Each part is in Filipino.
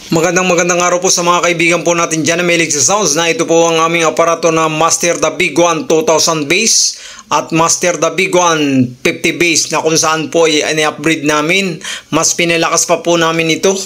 Magandang araw po sa mga kaibigan po natin dyan na mahilig sa sounds na ito po ang aming aparato na Master The Big One 2000 bass at Master The Big One 50 bass na kung saan po ay ni-upgrade namin. Mas pinalakas pa po namin ito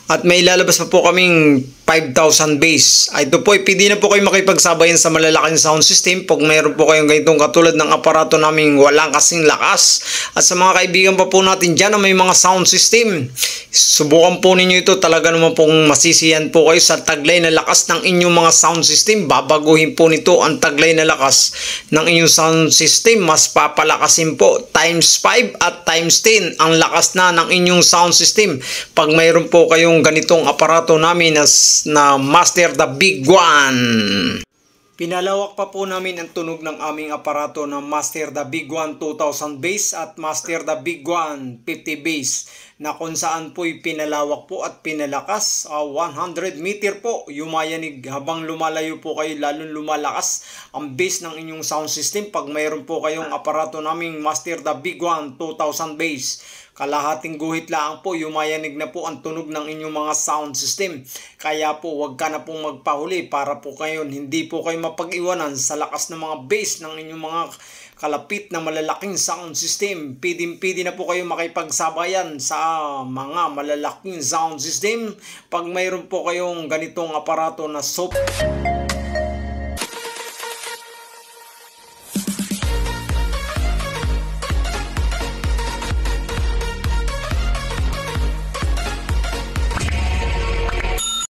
at may lalabas pa po kaming 5,000 bass. Ito po, pwede na po kayo makipagsabayan sa malalaking sound system pag mayroon po kayong ganitong katulad ng aparato naming walang kasing lakas. At sa mga kaibigan pa po natin dyan na may mga sound system, subukan po ninyo ito. Talaga naman pong masisiyan po kayo sa taglay na lakas ng inyong mga sound system. Babaguhin po nito ang taglay na lakas ng inyong sound system. Mas papalakasin po times 5 at times 10 ang lakas na ng inyong sound system pag mayroon po kayong ganitong aparato namin na Master The Big One. Pinalawak pa po namin ang tunog ng aming aparato na Master The Big One 2000 bass at Master The Big One 50 bass na kung saan po'y pinalawak po at pinalakas. 100 meter po yumayanig habang lumalayo po kayo, lalong lumalakas ang bass ng inyong sound system pag mayroon po kayong aparato naming Master The Big One 2000 bass. Kalahating guhit lang po, yumayanig na po ang tunog ng inyong mga sound system. Kaya po, wag ka na pong magpahuli para po kayo hindi po kayo mapag-iwanan sa lakas ng mga bass ng inyong mga kalapit na malalaking sound system. Pwede na po kayo makipagsabayan sa mga malalaking sound system pag mayroon po kayong ganitong aparato na